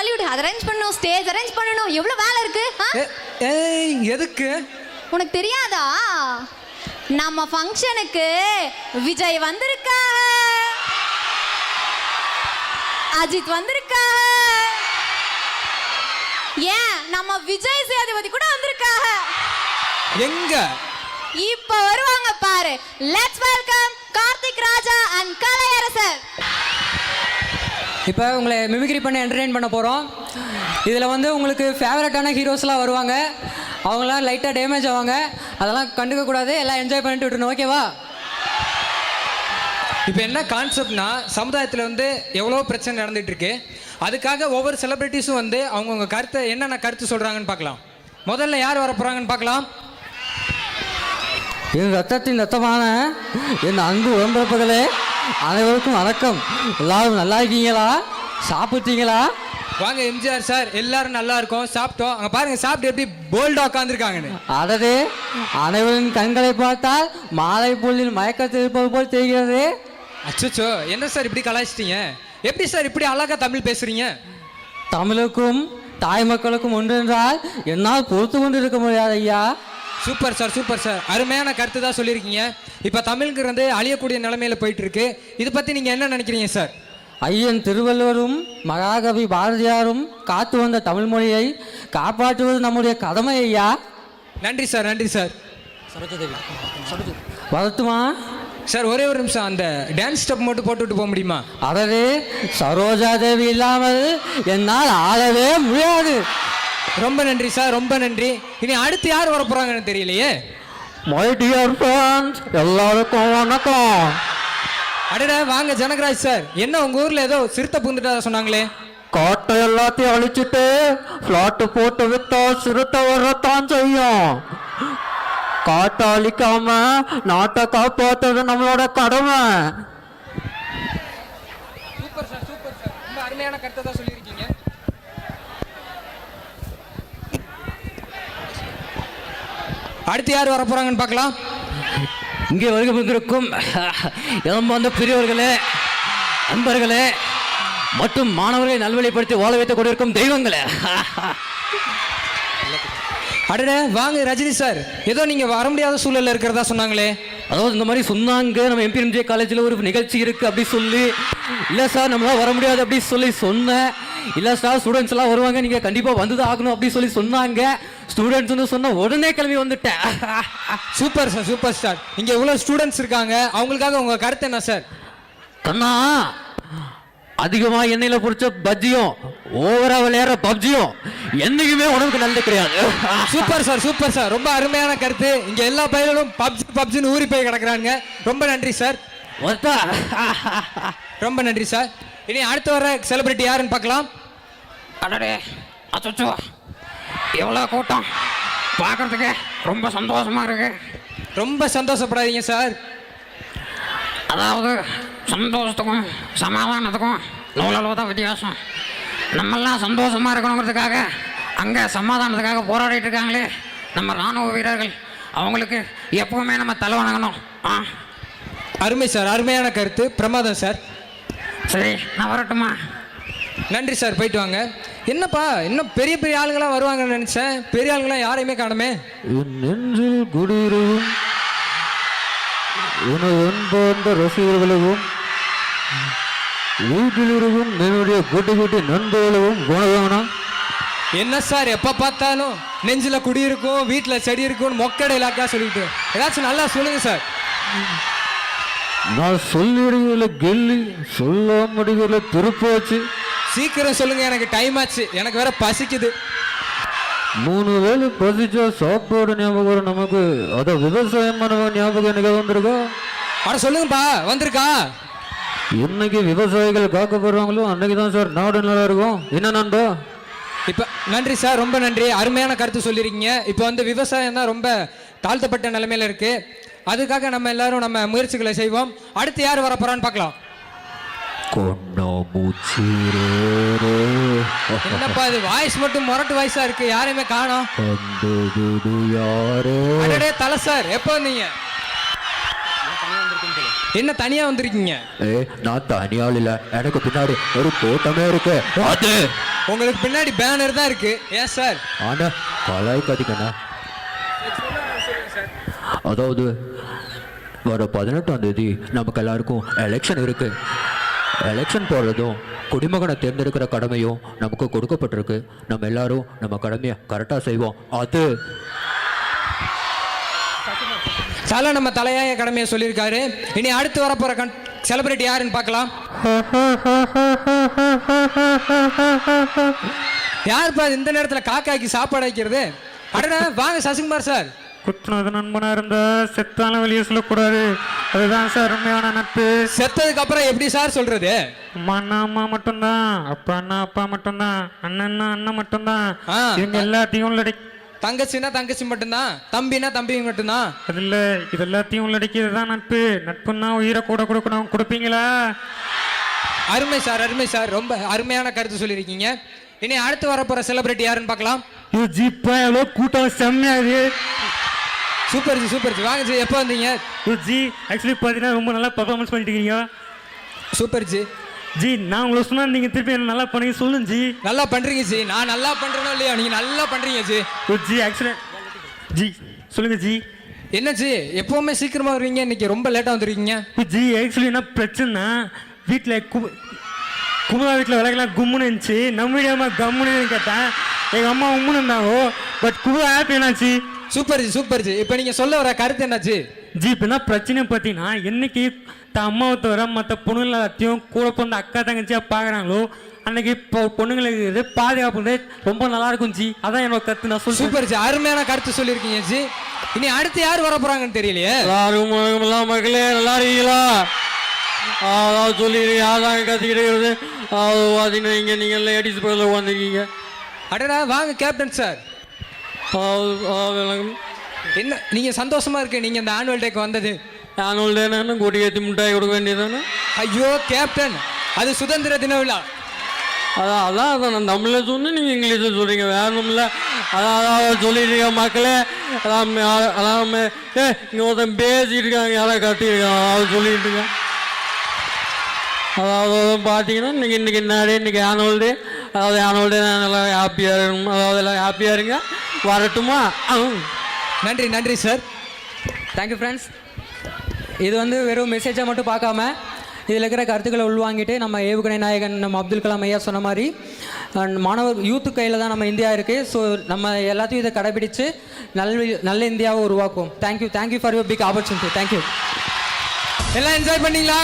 தள்ளிவிடு. அதை அரேஞ்ச் பண்ணணும், stage arrange பண்ணணும், எவ்வளவு வேலை இருக்கு. ஏய் எதுக்கு? உனக்கு தெரியாதா? நம்ம ஃபங்க்ஷனுக்கு விஜய் வந்திருக்கா, அஜித் வந்திருக்கா, ஏன் நம்ம விஜய் சேதுபதி கூட வந்திருக்காங்க. எங்க? இப்ப வருவாங்க பாரு. Let's welcome Karthik Raja and Kalaiyarasar. இப்போ உங்களை மிமிக்ரி பண்ணி என்டர்டெயின் பண்ண போகிறோம். இதில் வந்து உங்களுக்கு ஃபேவரட்டான ஹீரோஸ்லாம் வருவாங்க. அவங்களாம் லைட்டாக டேமேஜ் ஆவாங்க, அதெல்லாம் கண்டுக்கக்கூடாது, எல்லாம் என்ஜாய் பண்ணிட்டு விட்டுருணும். ஓகேவா? இப்போ என்ன கான்செப்ட்னா, சமுதாயத்தில் வந்து எவ்வளோ பிரச்சனை நடந்துகிட்டு இருக்கு. அதுக்காக ஒவ்வொரு செலிப்ரிட்டிஸும் வந்து அவங்கவுங்க கருத்தை என்னென்ன கருத்து சொல்கிறாங்கன்னு பார்க்கலாம். முதல்ல யார் வர போகிறாங்கன்னு பார்க்கலாம். என் ரத்தத்தின் ரத்தமான என் அன்பு உடம்பிறப்புகளே, அனைவருக்கும் வணக்கம். எல்லாரும் நல்லா இருக்கீங்களா? சாப்பிட்டீங்களா? வாங்க எம்ஜிஆர் சார், எல்லாரும் நல்லா இருக்கோம், சாப்பிட்டோம். அங்கே பாருங்க, சாப்பிட்டு எப்படி போல்டா உட்காந்துருக்காங்கன்னு. அடடே, அனைவரின் கண்களை பார்த்தால் மாலை பொழுதில் மயக்கத்தில் இருப்பது போல் தெரிகிறது. அச்சோ, என்ன சார் இப்படி கலாய்ச்சிட்டீங்க? எப்படி சார் இப்படி அழகா தமிழ் பேசுறீங்க? தமிழுக்கும் தாய் மக்களுக்கும் ஒன்று என்றால் என்னால் பொறுத்து கொண்டு இருக்க முடியாது ஐயா. சூப்பர் சார், சூப்பர் சார், அருமையான கருத்து தான் சொல்லியிருக்கீங்க. இப்போ தமிழ்ங்கிறது அழியக்கூடிய நிலைமையில போயிட்டு இருக்கு. இதை பற்றி நீங்கள் என்ன நினைக்கிறீங்க சார்? ஐயன் திருவள்ளுவரும் மகாகவி பாரதியாரும் காத்து வந்த தமிழ் மொழியை காப்பாற்றுவது நம்முடைய கடமை ஐயா. நன்றி சார், நன்றி சார். வரட்டுமா சார்? ஒரே ஒரு நிமிஷம், அந்த டான்ஸ் ஸ்டெப் மட்டும் போட்டுவிட்டு போக முடியுமா? அதாவது சரோஜா தேவி இல்லாமல் என்னால் ஆளவே முடியாது. ரொம்ப நன்றி சார், ரொம்ப நன்றி. இனி அடுத்து யார் வர போறாங்கன்னு தெரியலையே. மை டியர் ஃப்ரெண்ட்ஸ், எல்லாருக்கும் வணக்கம். அடடா, வாங்க ஜனகராஜ் சார். என்ன உங்க ஊர்ல ஏதோ சிறுத்தை புந்துட்டா சொன்னாங்களே? காட்டை எல்லாத்தையும் அழிச்சிட்டு ஃப்ளாட்டு போட்டு வித்தா சிறுத்தை வரத்தான் செய்யும். காட்டை அழிக்காம நாட்டை காப்பாற்றுறது நம்மளோட கடமை. சூப்பர் சார், சூப்பர் சார், ரொம்ப அருமையான கருத்தை தான் சொல்லியிருக்கீங்க. அடுத்து யார் வர போறாங்கன்னு பார்க்கலாம். இங்கே வருகை வந்திருக்கும் இளம் வந்த பெரியவர்களே, நண்பர்களே மற்றும் மாணவர்களை நல்வழிப்படுத்தி வாழ வைத்துக் கொண்டிருக்கும் தெய்வங்களே. அடடே, வாங்க ரஜினி சார். ஏதோ நீங்க வர முடியாத சூழல்ல இருக்கிறதா சொன்னாங்களே? அதாவது இந்த மாதிரி சொன்னாங்க, நம்ம எம்பிஎம்ஜே காலேஜில் ஒரு நிகழ்ச்சி இருக்குது அப்படி சொல்லி. இல்லை சார், நம்மளால் வர முடியாது அப்படி சொல்லி சொன்னேன். இல்லை சார், ஸ்டூடெண்ட்ஸ் எல்லாம் வருவாங்க, நீங்கள் கண்டிப்பாக வந்து ஆகணும் அப்படி சொல்லி சொன்னாங்க. ஸ்டூடெண்ட்ஸ்னு சொன்ன உடனே கிளம்பி வந்துட்டேன். Super sir, super sir. இங்கே இவ்வளோ ஸ்டூடெண்ட்ஸ் இருக்காங்க, அவங்களுக்காக உங்கள் கருத்து என்ன சார்? கண்ணா, அதிகமாக எண்ணெயில் பொரிச்ச பஜ்ஜியும் ஓவரா விளையாடுற பப்ஜியும் என்னைக்குமே உடம்புக்கு நல்லது கிடையாது. சூப்பர் சார், சூப்பர் சார், ரொம்ப அருமையான கருத்து. இங்கே எல்லா பயிர்களும் பப்ஜி பப்ஜின்னு ஊறி போய் கிடக்குறாங்க. ரொம்ப நன்றி சார். ரொம்ப நன்றி சார். இனி அடுத்து வர செலிபிரிட்டி யாருன்னு பார்க்கலாம். அடடே, அச்சோ, எவ்வளோ கூட்டம் பார்க்கறதுக்கு ரொம்ப சந்தோஷமா இருக்கு. ரொம்ப சந்தோஷப்படாதீங்க சார். அதாவது சந்தோஷத்துக்கும் சமாதானத்துக்கும் நூலளவு தான் வித்தியாசம். நம்மெல்லாம் சந்தோஷமாக இருக்கணுங்கிறதுக்காக அங்கே சமாதானத்துக்காக போராடிட்டு இருக்காங்களே நம்ம இராணுவ வீரர்கள், அவங்களுக்கு எப்பவுமே நம்ம தலை வணங்கணும். அருமை சார், அருமையான கருத்து, பிரமாதம் சார். சரி, நான் வரட்டுமா? நன்றி சார், போயிட்டு வாங்க. என்னப்பா, இன்னும் பெரிய பெரிய ஆளுங்களாம் வருவாங்கன்னு நினச்சேன். பெரிய ஆளுங்களாம் யாரையுமே காணுமே. நெஞ்சில் குடியிருக்கும் உனது ரசிகர்களுக்கும் வீட்டில் இருக்கும் என்னுடைய குட்டி குட்டி நண்பர்களுக்கும் குணகானம். என்ன சார், எப்போ பார்த்தாலும் நெஞ்சில் குடி இருக்கும், வீட்டில் செடி இருக்கும், மொக்கடை இலாக்கா சொல்லிட்டு ஏதாச்சும் நல்லா சொல்லுங்க சார். நான் சொல்லிடுகிறல கெல்லி, சொல்ல முடியல திருப்பாச்சு. சீக்கிரம் சொல்லுங்க, எனக்கு டைம் ஆச்சு, எனக்கு வேற பசிக்குது. 3 வேளை பசிச்சா சாப்பாடு ஞாபகம் வரும் நமக்கு. அத விவசாயம் பண்ண ஞாபகம் எனக்கு வந்திருக்கா? அட சொல்லுங்கப்பா, வந்திருக்கா? இன்னைக்கு விவசாயிகள் காக்கப்படுறாங்களோ அன்னைக்கு தான் சார் நாடு நல்லா இருக்கும். என்ன நண்பா? இப்போ நன்றி சார், ரொம்ப நன்றி, அருமையான கருத்து சொல்லியிருக்கீங்க. இப்போ வந்து விவசாயம் தான் ரொம்ப தாழ்த்தப்பட்ட நிலைமையில இருக்கு. அதுக்காக நம்ம எல்லாரும் நம்ம முயற்சிகளை செய்வோம். அடுத்து யார் வர போறான்னு பார்க்கலாம். என்னப்பா இது, வாய்ஸ் மட்டும் முரட்டு வாய்ஸா இருக்கு, யாரையுமே காணோம். அடடே தலை சார், எப்போ வந்தீங்க? என்ன தனியா வந்திருக்கீங்க? நான் தனியாள் இல்ல, எனக்கு பின்னாடி ஒரு கூட்டமே இருக்கு. உங்களுக்கு பின்னாடி பேனர் தான் இருக்கு. ஏன் சார்? ஆனா கலாய்க்காதீங்கண்ணா. அதாவது வர 18ஆம் தேதி நமக்கு எல்லாருக்கும் எலெக்ஷன் இருக்கு. எலெக்ஷன் போடுறதும் குடிமகனை தேர்ந்தெடுக்கிற கடமையும் நமக்கு கொடுக்கப்பட்டிருக்கு. நம்ம எல்லாரும் நம்ம கடமையை கரெக்டாக செய்வோம். அது சால நம்ம தலையாய கடமையை சொல்லியிருக்காரு. இனி அடுத்து வரப்போற செலிபிரிட்டி யாருன்னு பார்க்கலாம். யாருப்பா இந்த நேரத்தில் காக்காய்க்கு சாப்பாடு வைக்கிறது? அடடா வாங்க சசிகுமார் சார். குத்துனது நண்பனா இருந்தா செத்தான வெளியே சொல்லக்கூடாது. அதுதான் சார் உண்மையான நட்பு. செத்ததுக்கு அப்புறம் எப்படி சார் சொல்றது? அம்மாண்ணா அம்மா மட்டும்தான், அப்பாண்ணா அப்பா மட்டும்தான், அண்ணன்னா அண்ணன் மட்டும்தான். ஆ. இவங்க எல்லாத்தையும் உள்ளடக்கி, தங்கச்சின்னா தங்கச்சி மட்டும்தான், தம்பினா தம்பி மட்டும்தான். அதில் இது எல்லாத்தையும் உள்ளடக்கியது தான் நட்பு. நட்புன்னா உயிரை கூட கொடுக்கணும். கொடுப்பீங்களா? அருமை சார், அருமை சார். ரொம்ப அருமையான கருத்து சொல்லியிருக்கீங்க. இனி அடுத்து வரப்போற செலிபிரிட்டி யாருன்னு பார்க்கலாம். இது ஜீப்பா எவ்வளோ கூட்டம் செம்மையாது. Super ji, super ji. வாங்க ஜி, எப்போ வந்தீங்க? ஜி ஆக்சுவலி பார்த்தீங்கன்னா ரொம்ப நல்லா பர்ஃபார்மன்ஸ் பண்ணிட்டு இருக்கீங்க. Super G. ஜி நான் உங்களை சொன்னா நீங்கள் திருப்பி என்ன நல்லா பண்ணி சொல்லுங்க ஜி. நல்லா பண்றீங்க ஜி. நான் நல்லா பண்றேனோ இல்லையா, நீங்க நல்லா பண்றீங்க ஜி. ஜி ஆக்சுவலி ஜி சொல்லுங்க ஜி. என்ன ஜி எப்பவுமே சீக்கிரமா வருவீங்க, இன்னைக்கு ரொம்ப லேட்டா வந்துருக்கீங்க. ஜி ஆக்சுவலி என்ன பிரச்சனை, வீட்டில் குமுதா வீட்டில் விளக்கெல்லாம் கும்முன்னு இருந்துச்சு. நம்ம வீடியோமா கம்முன்னு கேட்டேன். எங்கள் அம்மா உம்முன்னு இருந்தாங்க. பட் குமுதா ஆப் என்னாச்சு? Super ji, super G. இப்போ நீங்க சொல்ல வர கருத்து என்னாச்சு? ஜி இப்போ என்ன பிரச்சனை பார்த்தீங்கன்னா, என்னைக்கு அம்மாவை தவிர மற்ற பொண்ணுங்களை எல்லாத்தையும் கூட பிறந்த அக்கா தங்கச்சியாக பார்க்குறாங்களோ அன்னைக்கு இப்போ பொண்ணுங்களுக்கு பாதுகாப்பு ரொம்ப நல்லா இருக்கும் ஜி. அதான் என்னோட கருத்து நான் சொல்லுவேன். சூப்பர் ஜி, அருமையான கருத்து சொல்லியிருக்கீங்க ஜி. இனி அடுத்து யார் வர போறாங்கன்னு தெரியலையே. எல்லாரும் மக்களே நல்லா இருக்கீங்களா? அதாவது சொல்லி யாராங்க கத்திக்கிட்டு அது பார்த்தீங்கன்னா இங்கே நீங்கள் லேடிஸ் பேரில் உட்காந்துருக்கீங்க. அடடா வாங்க கேப்டன் சார். என்ன நீங்க சந்தோஷமா இருக்கு நீங்க இந்த ஆனுவல் டேக்கு வந்தது? ஆனுவல் டேன்னு கொடி ஏற்றி மிட்டாய் கொடுக்க வேண்டியதானே? ஐயோ கேப்டன், அது சுதந்திர தின விழா. அதான் நான் தமிழில் சொன்னேன், நீங்கள் இங்கிலீஷில் சொல்கிறீங்க. வேணும் இல்லை அதான் சொல்லிடுறீங்க மக்களே. அதான் இங்கே ஒருத்தன் பேசிட்டு இருக்காங்க, யாராவது கட்டியிருக்காங்க, அதாவது சொல்லிட்டு இருக்கேன். அதாவது பார்த்தீங்கன்னா இன்னைக்கு என்னடே இன்னைக்கு ஆனுவல் டே. அதாவது ஆனுவல் டே நல்லா ஹாப்பியாக இருக்கணும். அதாவது எல்லாம் ஹாப்பியாக இருங்க. வரட்டுமா? நன்றி, நன்றி சார். Thank you friends. இது வந்து வெறும் மெசேஜாக மட்டும் பார்க்காம இதில் இருக்கிற கருத்துக்களை உள்வாங்கிட்டு நம்ம ஏவுகணை நாயகன் நம்ம அப்துல் கலாம் ஐயா சொன்ன மாதிரி மாணவர் யூத்து கையில் தான் நம்ம இந்தியா இருக்குது. ஸோ நம்ம எல்லாத்தையும் இதை கடைபிடித்து நல்ல இந்தியாவை உருவாக்குவோம். Thank you, thank you for your big opportunity. Thank you. எல்லாம் என்ஜாய் பண்ணீங்களா?